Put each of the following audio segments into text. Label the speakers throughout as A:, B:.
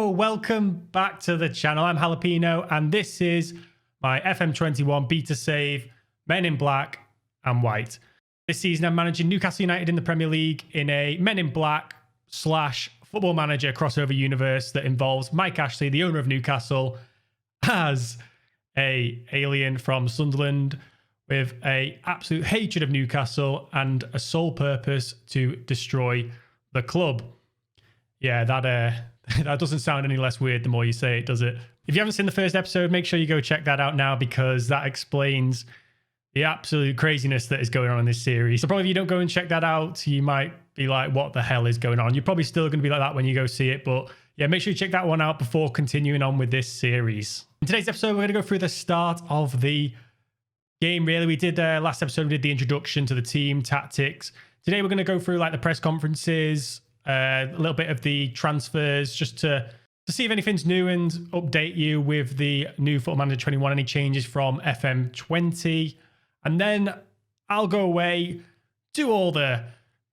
A: Hello, welcome back to the channel. I'm Halapino, and this is my FM21 beta save, Men in Black and White. This season, I'm managing Newcastle United in the Premier League in a Men in Black / Football Manager crossover universe that involves Mike Ashley, the owner of Newcastle, as a alien from Sunderland with a absolute hatred of Newcastle and a sole purpose to destroy the club. Yeah, that doesn't sound any less weird the more you say it, does it? If you haven't seen the first episode, make sure you go check that out now, because that explains the absolute craziness that is going on in this series. So probably if you don't go and check that out, you might be like, what the hell is going on? You're probably still going to be like that when you go see it. But yeah, make sure you check that one out before continuing on with this series. In today's episode, we're going to go through the start of the game, really. We did last episode, we did the introduction to the team, tactics. Today, we're going to go through like the press conferences, a little bit of the transfers, just to see if anything's new and update you with the new Football Manager 21, any changes from FM20. And then I'll go away, do all the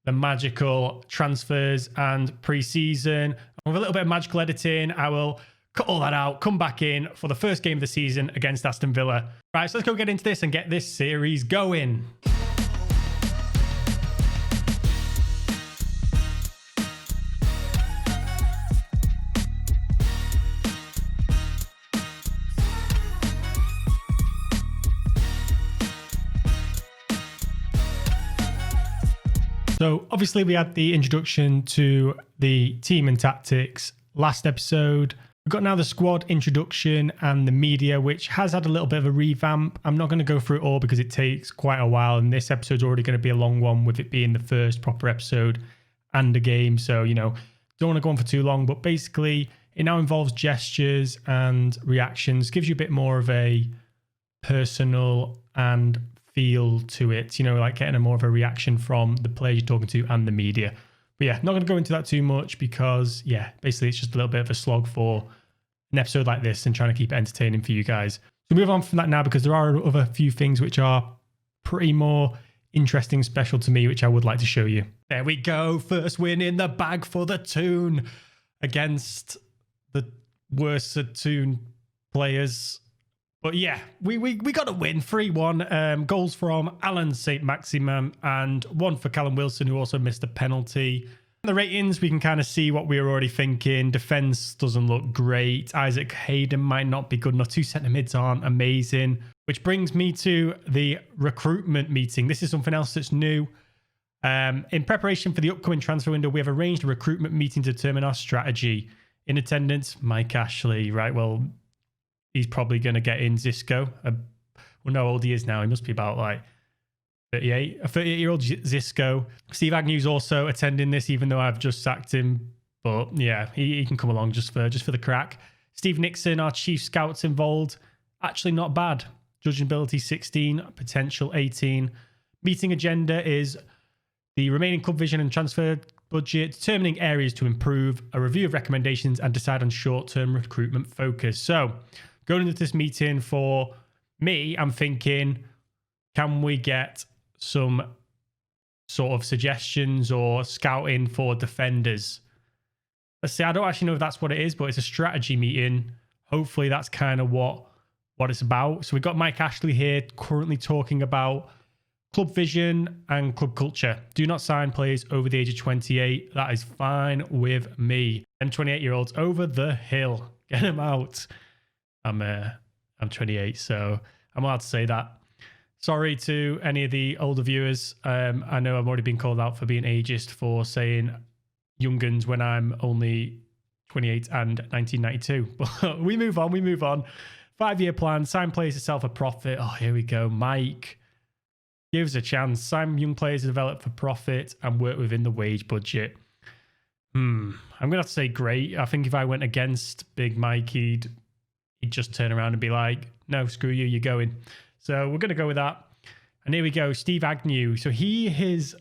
A: magical transfers and pre-season. With a little bit of magical editing, I will cut all that out, come back in for the first game of the season against Aston Villa. Right, so let's go get into this and get this series going. So obviously we had the introduction to the team and tactics last episode. We've got now the squad introduction and the media, which has had a little bit of a revamp. I'm not going to go through it all because it takes quite a while, and this episode's already going to be a long one, with it being the first proper episode and a game. So, you know, don't want to go on for too long, but basically it now involves gestures and reactions, gives you a bit more of a personal and feel to it, you know, like getting a more of a reaction from the players you're talking to and the media. But yeah, not going to go into that too much because, yeah, basically it's just a little bit of a slog for an episode like this and trying to keep it entertaining for you guys. So move on from that now, because there are other few things which are pretty more interesting, special to me, which I would like to show you. There we go. First win in the bag for the Toon against the worst Toon players. But yeah, we got a win, 3-1. Goals from Alan St. Maximin and one for Callum Wilson, who also missed a penalty. In the ratings, we can kind of see what we were already thinking. Defence doesn't look great. Isaac Hayden might not be good enough. Two centre mids aren't amazing. Which brings me to the recruitment meeting. This is something else that's new. In preparation for the upcoming transfer window, we have arranged a recruitment meeting to determine our strategy. In attendance, Mike Ashley. Right, well, he's probably going to get in Zisco. Well, no, how old he is now. He must be about like 38. A 38-year-old Zisco. Steve Agnew's also attending this, even though I've just sacked him. But yeah, he can come along just for the crack. Steve Nixon, our chief scout's involved. Actually not bad. Judging ability 16, potential 18. Meeting agenda is the remaining club vision and transfer budget, determining areas to improve, a review of recommendations, and decide on short-term recruitment focus. So going into this meeting, for me, I'm thinking, can we get some sort of suggestions or scouting for defenders? Let's see, I don't actually know if that's what it is, but it's a strategy meeting. Hopefully that's kind of what it's about. So we've got Mike Ashley here currently talking about club vision and club culture. Do not sign players over the age of 28. That is fine with me. Them 28-year-olds over the hill. Get them out. I'm 28, so I'm allowed to say that. Sorry to any of the older viewers. I know I've already been called out for being ageist for saying younguns when I'm only 28 and 1992. But we move on. 5-year plan. Sign players to sell for profit. Oh, here we go. Mike gives a chance. Sign young players to develop for profit and work within the wage budget. I'm going to have to say great. I think if I went against Big Mike, he'd just turn around and be like, no, screw you, you're going. So we're going to go with that. And here we go, Steve Agnew. So he has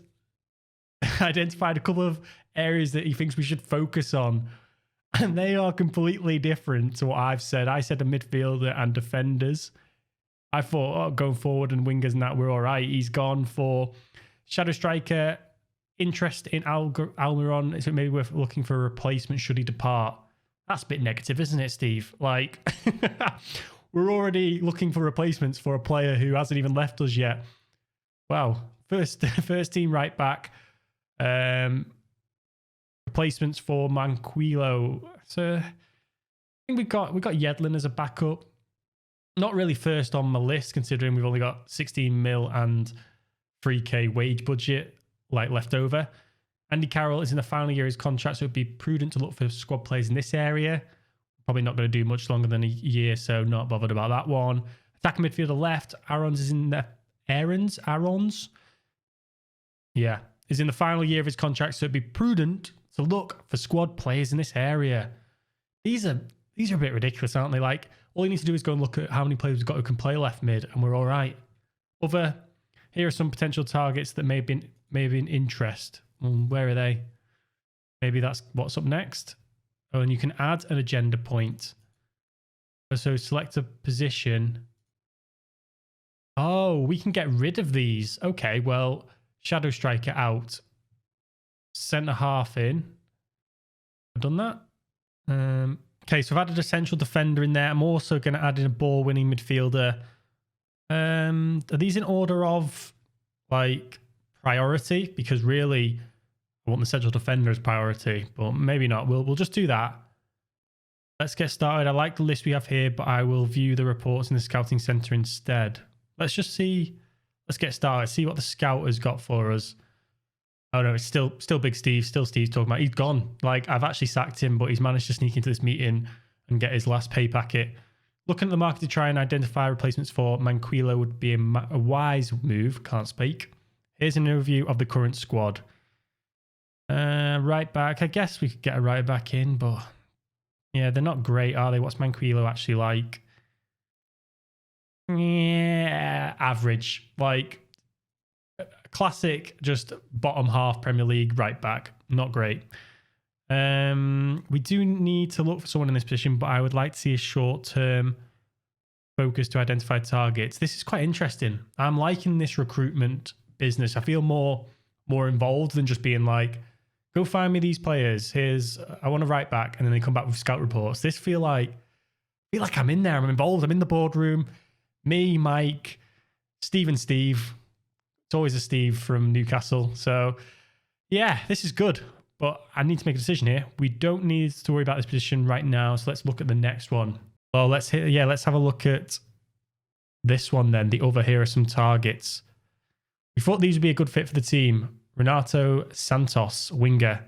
A: identified a couple of areas that he thinks we should focus on. And they are completely different to what I've said. I said a midfielder and defenders. I thought, going forward and wingers and that, we're all right. He's gone for shadow striker, interest in Almiron. So maybe we're looking for a replacement should he depart. That's a bit negative, isn't it, Steve? Like, we're already looking for replacements for a player who hasn't even left us yet. Wow. First team right back. Replacements for Manquillo. So I think we got Yedlin as a backup. Not really first on my list, considering we've only got 16 mil and 3k wage budget like left over. Andy Carroll is in the final year of his contract, so it'd be prudent to look for squad players in this area. Probably not going to do much longer than a year, so not bothered about that one. Attacking midfielder left. Aarons is in the Aarons? Yeah, is in the final year of his contract, so it'd be prudent to look for squad players in this area. These are a bit ridiculous, aren't they? Like, all you need to do is go and look at how many players we've got who can play left mid, and we're all right. Here are some potential targets that may have been in interest. Where are they? Maybe that's what's up next. Oh, and you can add an agenda point. So select a position. Oh, we can get rid of these. Okay, well, shadow striker out. Centre half in. I've done that. Okay, so I've added a central defender in there. I'm also going to add in a ball-winning midfielder. Are these in order of like priority? Because really, I want the central defender as priority, but maybe not. We'll just do that. Let's get started. I like the list we have here, but I will view the reports in the scouting centre instead. Let's just see. Let's get started. See what the scout has got for us. Oh no, it's still Big Steve. Still Steve's talking about. He's gone. Like, I've actually sacked him, but he's managed to sneak into this meeting and get his last pay packet. Looking at the market to try and identify replacements for Manquillo would be a wise move. Can't speak. Here's an overview of the current squad. Right back. I guess we could get a right back in, but yeah, they're not great, are they? What's Manquillo actually like? Yeah, average. Like, classic, just bottom half Premier League right back. Not great. We do need to look for someone in this position, but I would like to see a short-term focus to identify targets. This is quite interesting. I'm liking this recruitment business. I feel more involved than just being like, go find me these players. I want a right back, and then they come back with scout reports. This feel like I'm in there. I'm involved. I'm in the boardroom. Me, Mike, Steve and Steve. It's always a Steve from Newcastle. So yeah, this is good. But I need to make a decision here. We don't need to worry about this position right now. So let's look at the next one. Well, let's have a look at this one then. The other, here are some targets. We thought these would be a good fit for the team. Renato Santos, winger.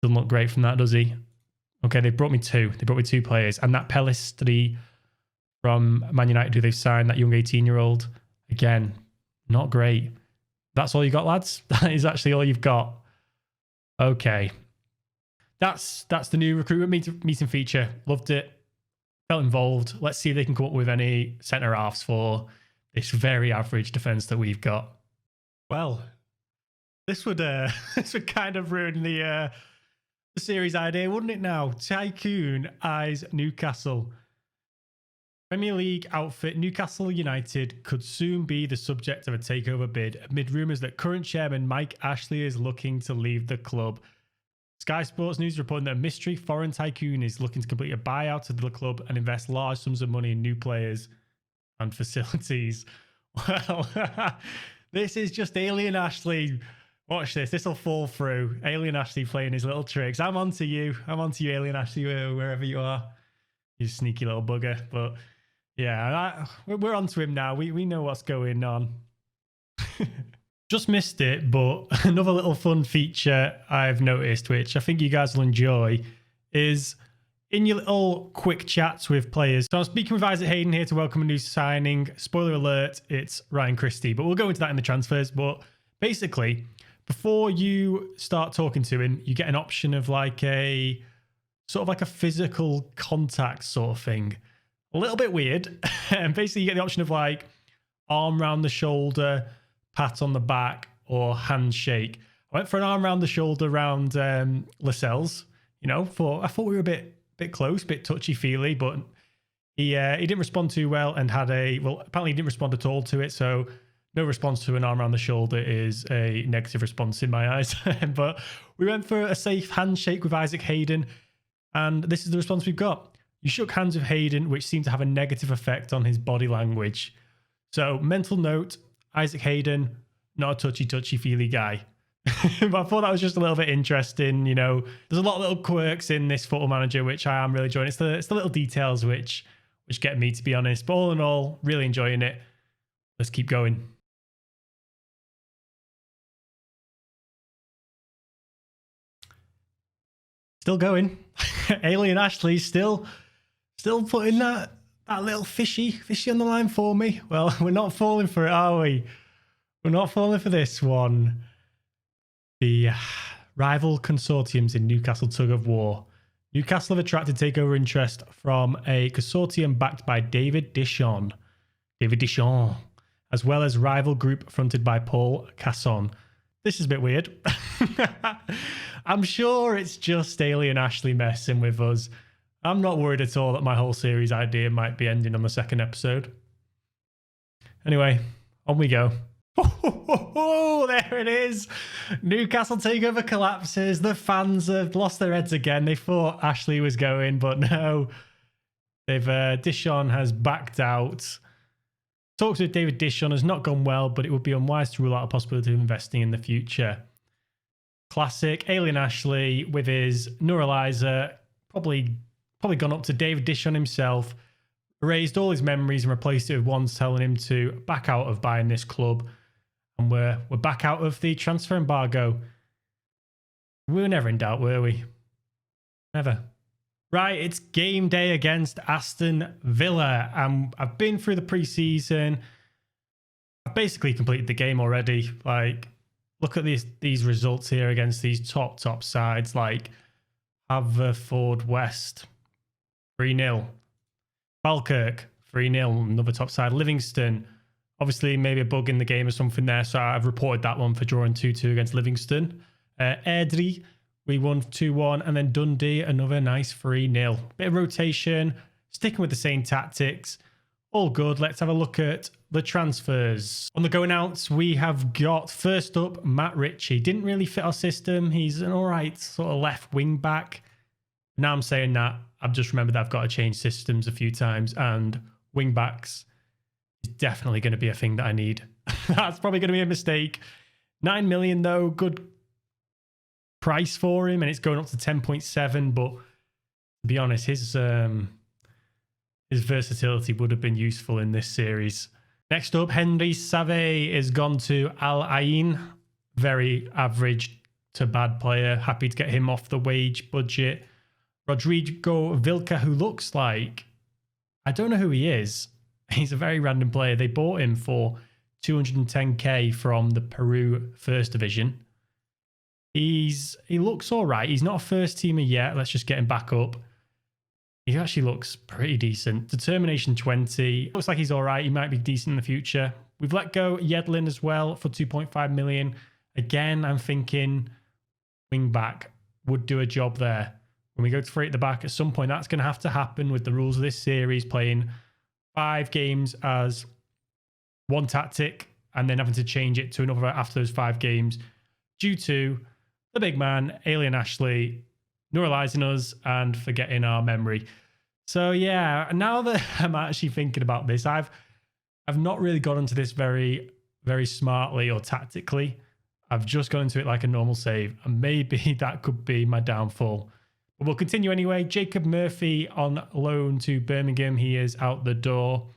A: Doesn't look great from that, does he? Okay, they brought me two. They brought me two players. And that Pelistri from Man United, who they've signed, that young 18-year-old. Again, not great. That's all you got, lads? That is actually all you've got. Okay. That's the new recruitment meeting feature. Loved it. Felt involved. Let's see if they can come up with any centre-halves for this very average defence that we've got. Well, this would kind of ruin the series idea, wouldn't it now? Tycoon eyes Newcastle. Premier League outfit Newcastle United could soon be the subject of a takeover bid amid rumours that current chairman Mike Ashley is looking to leave the club. Sky Sports News reporting that a mystery foreign tycoon is looking to complete a buyout of the club and invest large sums of money in new players and facilities. Well, this is just Alien Ashley. Watch this. This will fall through. Alien Ashley playing his little tricks. I'm onto you. Alien Ashley, wherever you are. You sneaky little bugger. But yeah, we're onto him now. We know what's going on. Just missed it, but another little fun feature I've noticed, which I think you guys will enjoy, is in your little quick chats with players. So I'm speaking with Isaac Hayden here to welcome a new signing. Spoiler alert, it's Ryan Christie, but we'll go into that in the transfers. But basically, before you start talking to him, you get an option of like a sort of like a physical contact sort of thing. A little bit weird. And basically you get the option of like arm round the shoulder, pat on the back, or handshake. I went for an arm round the shoulder round Lascelles. You know, I thought we were a bit close, a bit touchy-feely, but he didn't respond too well and apparently he didn't respond at all to it. So no response to an arm around the shoulder is a negative response in my eyes. But we went for a safe handshake with Isaac Hayden. And this is the response we've got. You shook hands with Hayden, which seemed to have a negative effect on his body language. So, mental note, Isaac Hayden, not a touchy-feely guy. But I thought that was just a little bit interesting. You know, there's a lot of little quirks in this Football Manager, which I am really enjoying. It's the little details which get me, to be honest. But all in all, really enjoying it. Let's keep going. Still going. Alien Ashley still putting that little fishy on the line for me. Well, we're not falling for it, are we? We're not falling for this one. The rival consortiums in Newcastle tug of war. Newcastle have attracted takeover interest from a consortium backed by David Deschamps, as well as rival group fronted by Paul Casson. This is a bit weird. I'm sure it's just Alien Ashley messing with us. I'm not worried at all that my whole series idea might be ending on the second episode. Anyway, on we go. Oh, there it is. Newcastle takeover collapses. The fans have lost their heads again. They thought Ashley was going, but no. Deschamps has backed out. Talks with David Deschamps has not gone well, but it would be unwise to rule out a possibility of investing in the future. Classic Alien Ashley with his neuralizer, probably gone up to David Deschamps himself, erased all his memories and replaced it with ones telling him to back out of buying this club. And we're back out of the transfer embargo. We were never in doubt, were we? Never. Right, it's game day against Aston Villa. I've been through the pre-season. I've basically completed the game already. Like, look at these results here against these top sides. Like, Haverfordwest, 3-0. Falkirk, 3-0, another top side. Livingston, obviously maybe a bug in the game or something there, so I've reported that one for drawing 2-2 against Livingston. Airdrie, we won 2-1, and then Dundee, another nice 3-0. Bit of rotation, sticking with the same tactics. All good. Let's have a look at the transfers. On the going outs, we have got, first up, Matt Ritchie. Didn't really fit our system. He's an all right sort of left wing back. Now I'm saying that, I've just remembered that I've got to change systems a few times, and wing backs is definitely going to be a thing that I need. That's probably going to be a mistake. 9 million though, good price for him, and it's going up to 10.7. But to be honest, his versatility would have been useful in this series. Next up, Henry Save is gone to Al Ain. Very average to bad player. Happy to get him off the wage budget. Rodrigo Vilca, who looks like, I don't know who he is. He's a very random player. They bought him for 210k from the Peru First Division. He looks all right. He's not a first teamer yet. Let's just get him back up. He actually looks pretty decent. Determination 20. Looks like he's all right. He might be decent in the future. We've let go Yedlin as well for 2.5 million. Again, I'm thinking wing back would do a job there. When we go to free at the back, at some point, that's going to have to happen with the rules of this series, playing 5 games as one tactic and then having to change it to another after those 5 games due to the big man, Alien Ashley, neuralizing us and forgetting our memory. So yeah, now that I'm actually thinking about this, I've not really gone into this very, very smartly or tactically. I've just gone into it like a normal save, and maybe that could be my downfall. But we'll continue anyway. Jacob Murphy on loan to Birmingham. He is out the door.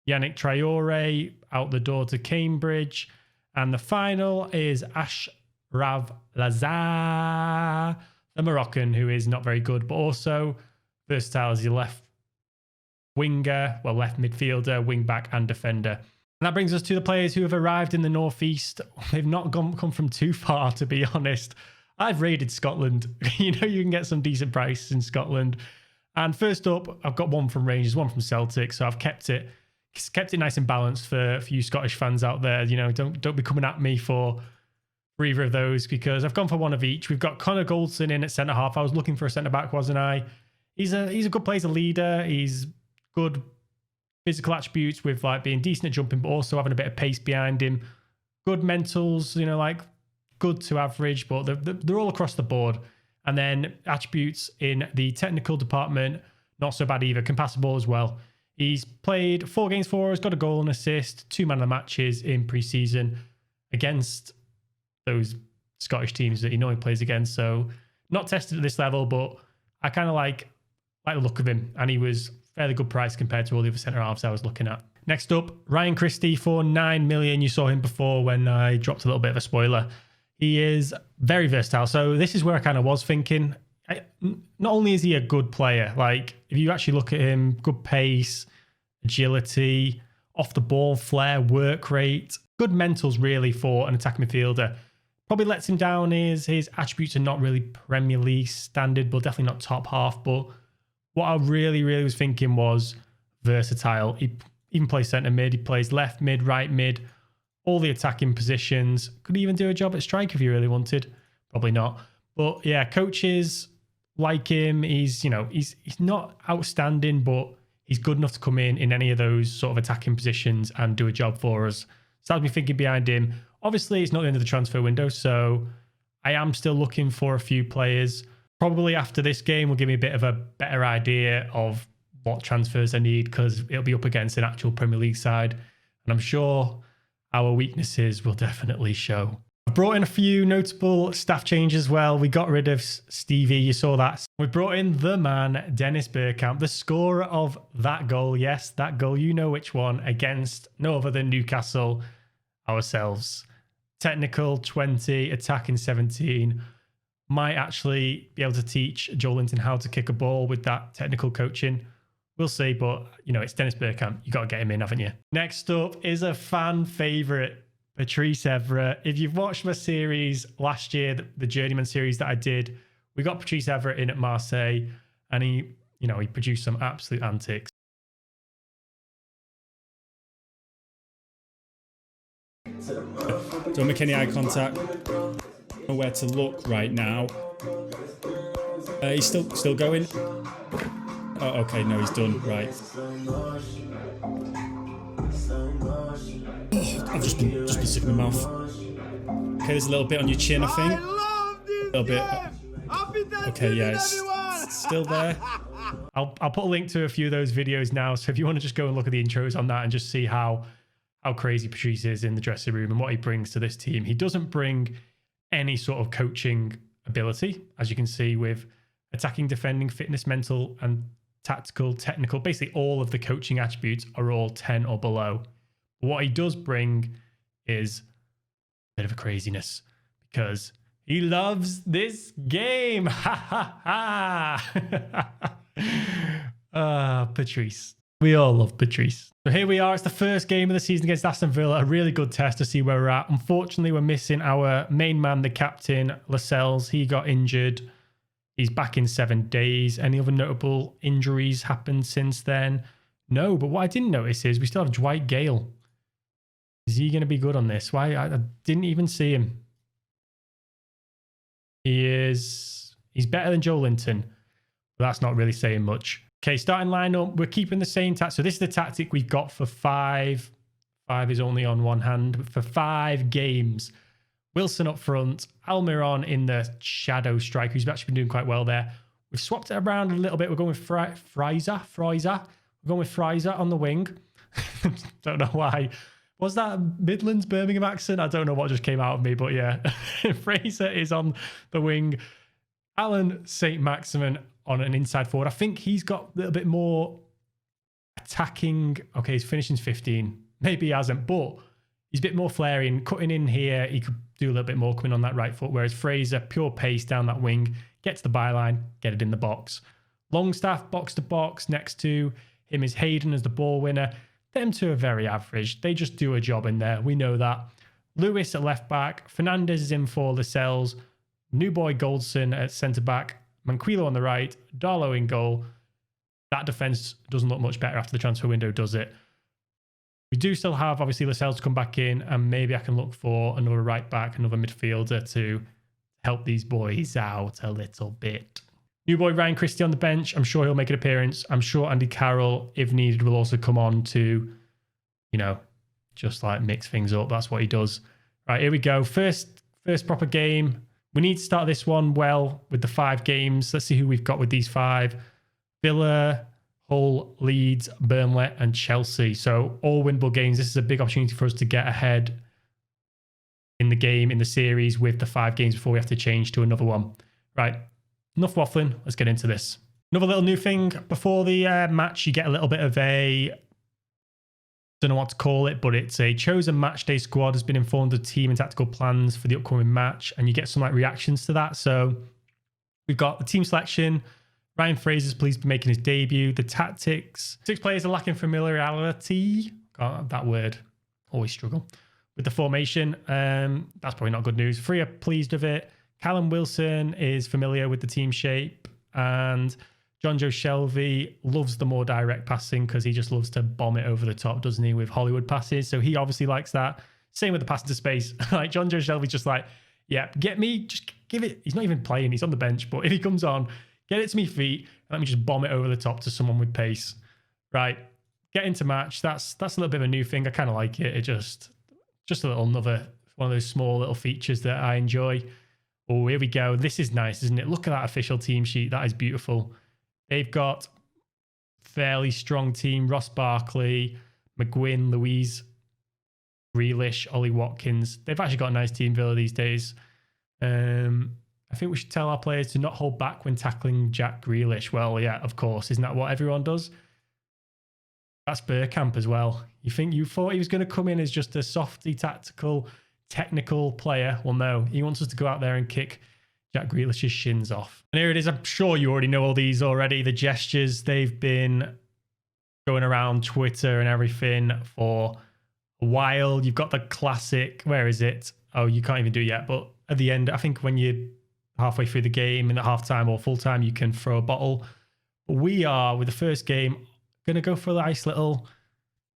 A: Yannick Traore out the door to Cambridge. And the final is Ashraf Lazar, the Moroccan, who is not very good, but also versatile as a left winger, well, left midfielder, wing back and defender. And that brings us to the players who have arrived in the Northeast. They've not come from too far, to be honest. I've raided Scotland. You know, you can get some decent prices in Scotland. And first up, I've got one from Rangers, one from Celtic. So I've kept it nice and balanced for you Scottish fans out there. You know, don't be coming at me for either of those, because I've gone for one of each. We've got Connor Goldson in at centre half. I was looking for a centre back, wasn't I? He's a good player, he's a leader. He's good physical attributes with like being decent at jumping, but also having a bit of pace behind him. Good mentals, you know, like good to average, but they're all across the board. And then attributes in the technical department, not so bad either. Can pass the ball as well. He's played 4 games for us, got a goal and assist, 2 man of the matches in pre-season against those Scottish teams that he normally plays against. So not tested at this level, but I kind of like the look of him. And he was fairly good price compared to all the other centre-halves I was looking at. Next up, Ryan Christie for 9 million. You saw him before when I dropped a little bit of a spoiler. He is very versatile. So this is where I kind of was thinking. Not only is he a good player, like if you actually look at him, good pace, agility, off the ball flair, work rate, good mentals really for an attacking midfielder. Probably lets him down is his attributes are not really Premier League standard, but definitely not top half. But what I really was thinking was versatile. He even plays centre mid, he plays left mid, right mid, all the attacking positions. Could even do a job at strike if you really wanted. Probably not. But yeah, coaches like him. He's not outstanding, but he's good enough to come in any of those sort of attacking positions and do a job for us. So that's me thinking behind him. Obviously, it's not the end of the transfer window, so I am still looking for a few players. Probably after this game will give me a bit of a better idea of what transfers I need, because it'll be up against an actual Premier League side. And I'm sure our weaknesses will definitely show. I brought in a few notable staff changes as well. We got rid of Stevie, you saw that. We brought in the man, Dennis Bergkamp, the scorer of that goal. Yes, that goal, you know which one, against no other than Newcastle ourselves. Technical 20, attacking 17. Might actually be able to teach Joel Linton how to kick a ball with that technical coaching. We'll see, but it's Dennis Bergkamp. You got to get him in, haven't you? Next up is a fan favourite, Patrice Evra. If you've watched my series last year, the Journeyman series that I did, we got Patrice Evra in at Marseille, and he produced some absolute antics.
B: Don't make any eye contact. Know where to look right now. He's still going. Oh, okay, no, he's done. Right. I've just been sick in my mouth. Okay, there's a little bit on your chin, I think. A little bit. Okay, yeah, it's still there.
A: I'll put a link to a few of those videos now, so if you want to just go and look at the intros on that and just see how crazy Patrice is in the dressing room and what he brings to this team. He doesn't bring any sort of coaching ability, as you can see, with attacking, defending, fitness, mental, and tactical, technical. Basically, all of the coaching attributes are all 10 or below. But what he does bring is a bit of a craziness, because he loves this game. Ha ha ha. Patrice. We all love Patrice. So here we are. It's the first game of the season against Aston Villa. A really good test to see where we're at. Unfortunately, we're missing our main man, the captain, Lascelles. He got injured. He's back in 7 days. Any other notable injuries happened since then? No, but what I didn't notice is we still have Dwight Gale. Is he going to be good on this? Why? I didn't even see him. He's better than Joel Linton, but that's not really saying much. Okay, starting lineup, we're keeping the same tactic. So this is the tactic we've got for 5. 5 is only on one hand. For 5 games. Wilson up front, Almiron in the shadow striker, who's actually been doing quite well there. We've swapped it around a little bit. We're going with Fraser. We're going with Fraser on the wing. Don't know why. Was that Midlands Birmingham accent? I don't know what just came out of me, but yeah. Fraser is on the wing. Alan St. Maximin on an inside forward. I think he's got a little bit more attacking. Okay, his finishing's 15. Maybe he hasn't, but he's a bit more flaring, cutting in here. He could do a little bit more coming on that right foot, whereas Fraser, pure pace down that wing, get to the byline, get it in the box. Longstaff, box to box. Next to him is Hayden as the ball winner. Them two are very average. They just do a job in there. We know that. Lewis at left back. Fernandez is in for Lascelles. New boy Goldson at centre back. Manquillo on the right. Darlow in goal. That defence doesn't look much better after the transfer window, does it? We do still have, obviously, Lascelles to come back in, and maybe I can look for another right back, another midfielder to help these boys out a little bit. New boy Ryan Christie on the bench. I'm sure he'll make an appearance. I'm sure Andy Carroll, if needed, will also come on to, just like mix things up. That's what he does. Right, here we go. First proper game. We need to start this one well with the 5 games. Let's see who we've got with these 5. Villa, Hull, Leeds, Burnley, and Chelsea. So all winnable games. This is a big opportunity for us to get ahead in the game, in the series, with the 5 games before we have to change to another one. Right, enough waffling. Let's get into this. Another little new thing before the match, you get a little bit of a, don't know what to call it, but it's a chosen match day squad has been informed of team and tactical plans for the upcoming match, and you get some like reactions to that. So we've got the team selection. Ryan Fraser's pleased to be making his debut. The tactics. 6 players are lacking familiarity. God, that word. Always struggle. With the formation. That's probably not good news. 3 are pleased with it. Callum Wilson is familiar with the team shape. And John Joe Shelby loves the more direct passing because he just loves to bomb it over the top, doesn't he, with Hollywood passes. So he obviously likes that. Same with the pass into space. Like John Joe Shelby's just like, yeah, get me, just give it. He's not even playing. He's on the bench. But if he comes on, get it to me feet, and let me just bomb it over the top to someone with pace. Right, get into match. That's a little bit of a new thing. I kind of like it. It just a little another one of those small little features that I enjoy. Oh, here we go. This is nice, isn't it? Look at that official team sheet. That is beautiful. They've got fairly strong team. Ross Barkley, McGuinn, Louise, Grealish, Ollie Watkins. They've actually got a nice team, Villa, these days. I think we should tell our players to not hold back when tackling Jack Grealish. Well, yeah, of course. Isn't that what everyone does? That's Bergkamp as well. You thought he was going to come in as just a softy, tactical, technical player. Well, no. He wants us to go out there and kick Jack Grealish's shins off. And here it is. I'm sure you already know all these already. The gestures, they've been going around Twitter and everything for a while. You've got the classic, where is it? Oh, you can't even do it yet. But at the end, I think when you're halfway through the game, in the half-time or full-time, you can throw a bottle. But we are, with the first game, going to go for a nice little...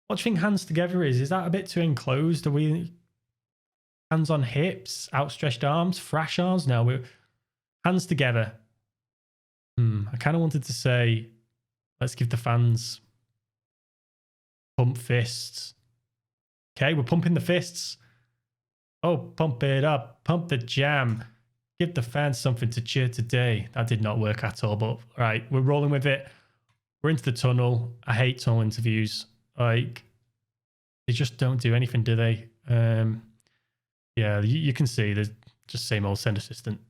A: What do you think hands together is? Is that a bit too enclosed? Are we hands on hips, outstretched arms, thrash arms? No, we're hands together. I kind of wanted to say, let's give the fans pump fists. Okay, we're pumping the fists. Oh, pump it up. Pump the jam. Give the fans something to cheer today. That did not work at all, but right, we're rolling with it. We're into the tunnel. I hate tunnel interviews. Like, they just don't do anything, do they? Yeah, you can see there's just same old send assistant.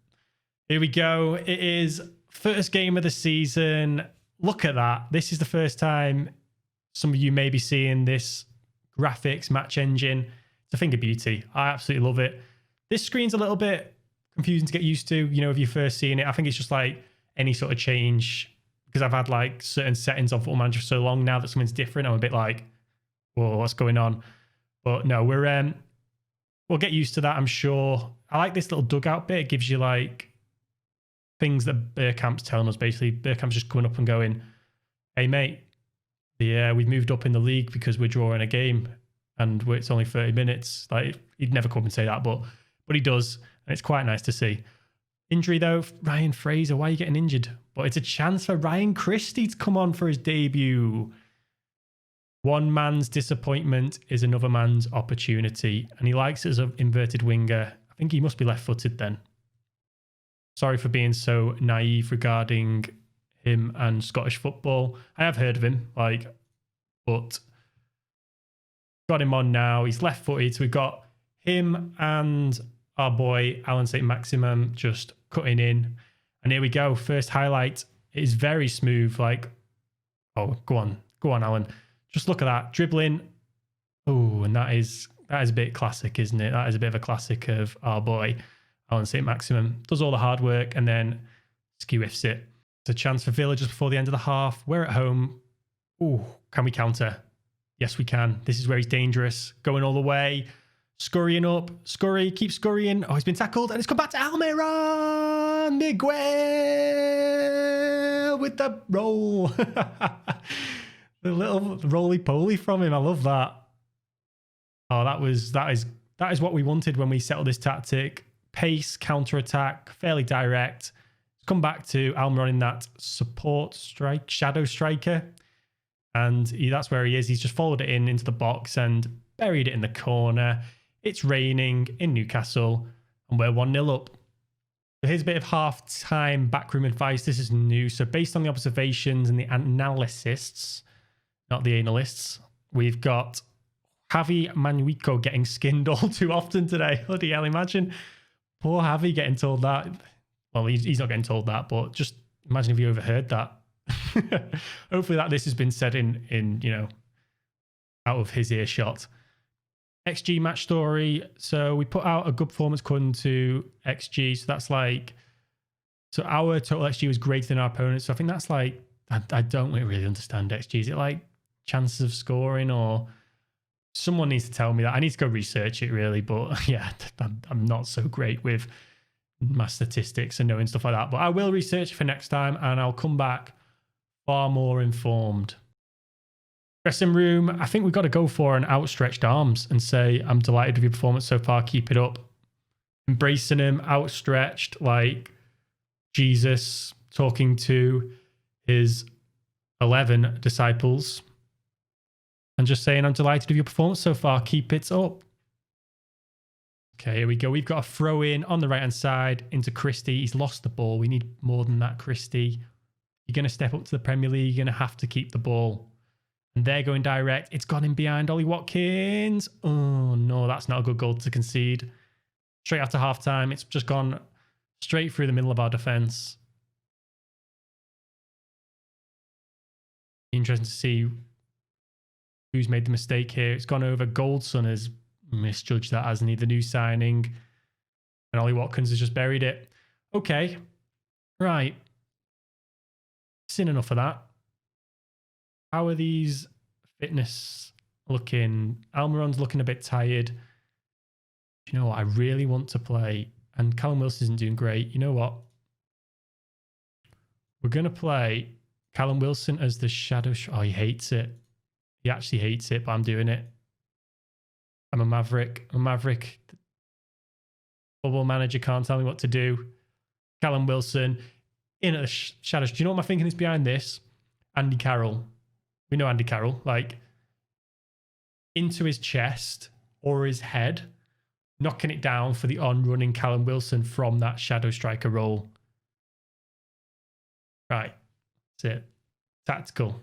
A: Here we go. It is first game of the season. Look at that. This is the first time some of you may be seeing this graphics match engine. It's a thing of beauty. I absolutely love it. This screen's a little bit confusing to get used to, you know, if you're first seeing it. I think it's just like any sort of change, because I've had like certain settings on Football Manager for so long now that something's different. I'm a bit like, whoa, what's going on? But no, we'll get used to that, I'm sure. I like this little dugout bit. It gives you like things that Bergkamp's telling us. Basically, Bergkamp's just coming up and going, hey mate, yeah, we've moved up in the league because we're drawing a game and it's only 30 minutes. Like, he'd never come and say that, but he does, and it's quite nice to see. Injury though, Ryan Fraser, why are you getting injured? But it's a chance for Ryan Christie to come on for his debut. One man's disappointment is another man's opportunity, and he likes it as an inverted winger. I think he must be left-footed then. Sorry for being so naive regarding him and Scottish football. I have heard of him, but got him on now. He's left-footed, so we've got him and our boy Alan St. Maximum just cutting in. And here we go. First highlight. It is very smooth. Like, oh, go on, Alan. Just look at that dribbling. Oh, and that is a bit classic, isn't it? That is a bit of a classic of our boy Alan St. Maximum. Does all the hard work and then skew-whiffs it. It's a chance for Villa just before the end of the half. We're at home. Oh, can we counter? Yes, we can. This is where he's dangerous. Going all the way. Scurrying up. Scurry. Keep scurrying. Oh, he's been tackled. And it's come back to Almiron. Miguel with the roll. The little roly-poly from him. I love that. Oh, that is what we wanted when we settled this tactic. Pace, counter-attack, fairly direct. Come back to Almiron in that support strike, shadow striker. And that's where he is. He's just followed it into the box and buried it in the corner. It's raining in Newcastle and we're 1-0 up. So here's a bit of half-time backroom advice. This is new. So based on the observations and the analysts, not the analysts, we've got Javi Manuico getting skinned all too often today. Bloody hell, imagine poor Javi getting told that. Well, he's not getting told that, but just imagine if you overheard that. Hopefully this has been said in out of his earshot. XG match story. So we put out a good performance according to XG. So that's so our total XG was greater than our opponents. So I think that's I don't really understand XG. Is it chances of scoring, or someone needs to tell me that? I need to go research it really. But yeah, I'm not so great with my statistics and knowing stuff like that. But I will research it for next time, and I'll come back far more informed. Dressing room, I think we've got to go for an outstretched arms and say, I'm delighted with your performance so far. Keep it up. Embracing him, outstretched, like Jesus talking to his 11 disciples and just saying, I'm delighted with your performance so far. Keep it up. Okay, here we go. We've got a throw in on the right-hand side into Christie. He's lost the ball. We need more than that, Christie. You're going to step up to the Premier League. You're going to have to keep the ball. And they're going direct. It's gone in behind Ollie Watkins. Oh, no, that's not a good goal to concede. Straight after half-time, it's just gone straight through the middle of our defence. Interesting to see who's made the mistake here. It's gone over. Goldson has misjudged that, hasn't he? The new signing. And Ollie Watkins has just buried it. Okay. Right. Seen enough of that. How are these fitness looking? Almiron's looking a bit tired. You know what? I really want to play. And Callum Wilson isn't doing great. You know what? We're going to play Callum Wilson as the shadow. Oh, he hates it. He actually hates it, but I'm doing it. I'm a maverick. I'm a maverick. Football manager can't tell me what to do. Callum Wilson in at the shadows. Do you know what my thinking is behind this? Andy Carroll. We know Andy Carroll, into his chest or his head, knocking it down for the on-running Callum Wilson from that shadow striker role. Right. That's it. Tactical.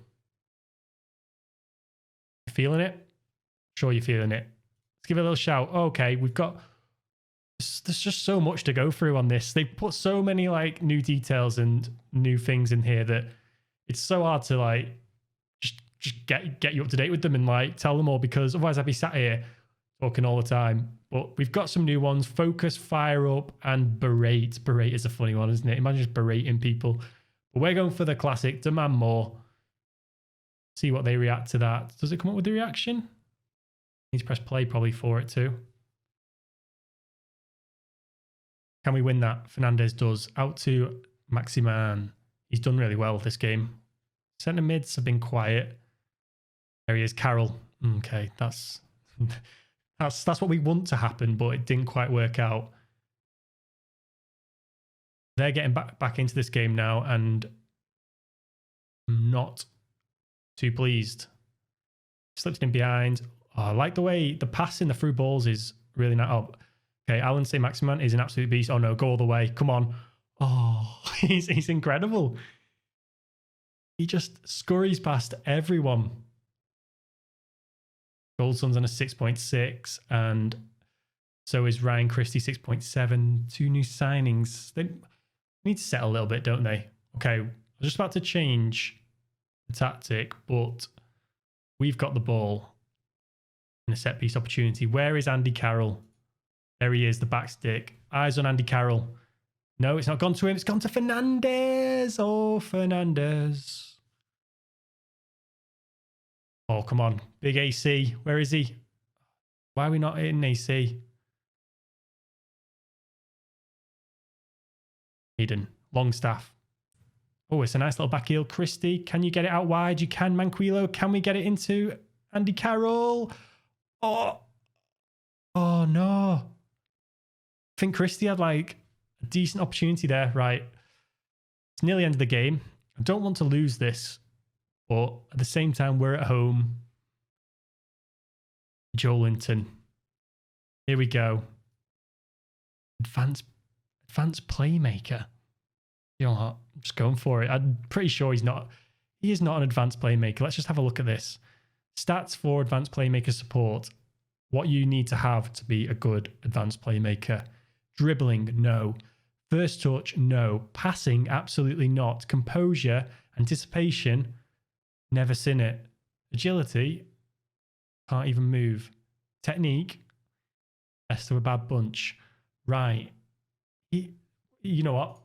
A: You feeling it? Sure you're feeling it. Let's give it a little shout. Okay, there's just so much to go through on this. They put so many new details and new things in here that it's so hard to just get you up to date with them and tell them all, because otherwise I'd be sat here talking all the time. But we've got some new ones: focus, fire up, and berate. Berate is a funny one, isn't it? Imagine just berating people. But we're going for the classic: demand more. See what they react to that. Does it come up with the reaction? Need to press play probably for it too. Can we win that? Fernandez does. Out to Maximan. He's done really well this game. Centre mids have been quiet. There he is, Carroll. Okay, that's what we want to happen, but it didn't quite work out. They're getting back into this game now, and I'm not too pleased. Slipped in behind. Oh, I like the way the passing, the through balls is really nice. Oh, okay, Alan St-Maximin is an absolute beast. Oh no, go all the way. Come on. Oh, he's incredible. He just scurries past everyone. Goldson's on a 6.6, and so is Ryan Christie, 6.7. Two new signings. They need to settle a little bit, don't they? Okay, I was just about to change the tactic, but we've got the ball in a set piece opportunity. Where is Andy Carroll? There he is, the back stick. Eyes on Andy Carroll. No, it's not gone to him. It's gone to Fernandez. Oh, Fernandez. Oh, come on. Big AC. Where is he? Why are we not in AC? Eden. Longstaff. Oh, it's a nice little back heel. Christie, can you get it out wide? You can, Manquillo. Can we get it into Andy Carroll? Oh no. I think Christie had a decent opportunity there. Right. It's nearly the end of the game. I don't want to lose this, but at the same time, we're at home. Joelinton. Here we go. Advanced playmaker. You know what? I'm just going for it. I'm pretty sure he is not an advanced playmaker. Let's just have a look at this. Stats for advanced playmaker support. What you need to have to be a good advanced playmaker. Dribbling, no. First touch, no. Passing, absolutely not. Composure, anticipation, never seen it. Agility, can't even move. Technique, best of a bad bunch. Right. You know what?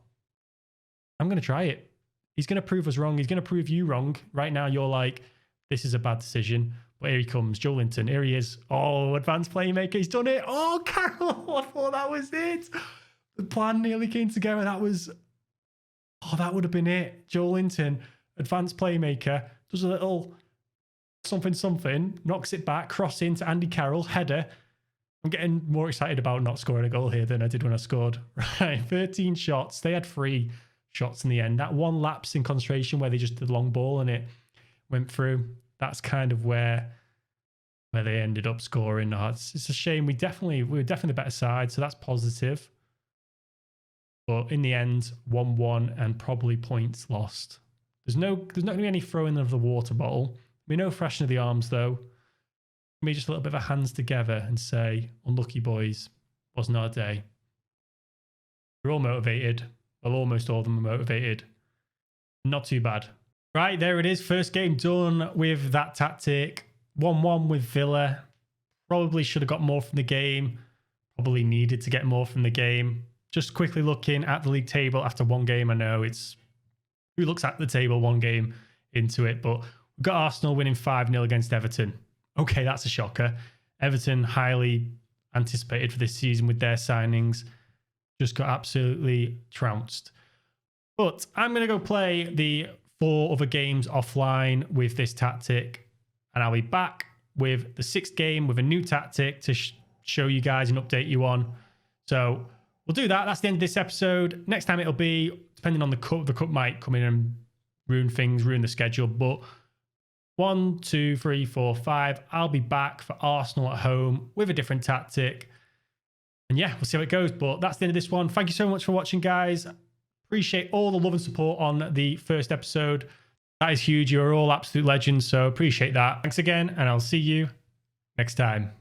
A: I'm going to try it. He's going to prove us wrong. He's going to prove you wrong. Right now, you're like, this is a bad decision. But here he comes, Joelinton. Here he is. Oh, advanced playmaker. He's done it. Oh, Carol, I thought that was it. The plan nearly came together. That would have been it. Joelinton, advanced playmaker, does a little something, knocks it back, cross into Andy Carroll, header. I'm getting more excited about not scoring a goal here than I did when I scored. Right, 13 shots. They had 3 shots in the end. That one lapse in concentration where they just did the long ball and it went through. That's kind of where they ended up scoring. Oh, it's a shame. We were definitely the better side, so that's positive. But in the end, 1-1 and probably points lost. There's not going to be any throwing of the water bottle. We know thrashing of the arms though. Maybe just a little bit of a hands together and say, unlucky boys, wasn't our day. We're all motivated. Well, almost all of them are motivated. Not too bad. Right, there it is. First game done with that tactic. 1-1 with Villa. Probably should have got more from the game. Probably needed to get more from the game. Just quickly looking at the league table after one game. I know it's who looks at the table one game into it, but we've got Arsenal winning 5-0 against Everton. Okay, that's a shocker. Everton, highly anticipated for this season with their signings, just got absolutely trounced. But I'm going to go play the 4 other games offline with this tactic, and I'll be back with the 6th game with a new tactic to show you guys and update you on. So we'll do that. That's the end of this episode. Next time it'll be, depending on the cup might come in and ruin the schedule, but 1, 2, 3, 4, 5. I'll be back for Arsenal at home with a different tactic. And yeah, we'll see how it goes. But that's the end of this one. Thank you so much for watching, guys. Appreciate all the love and support on the first episode. That is huge. You're all absolute legends. So appreciate that. Thanks again, and I'll see you next time.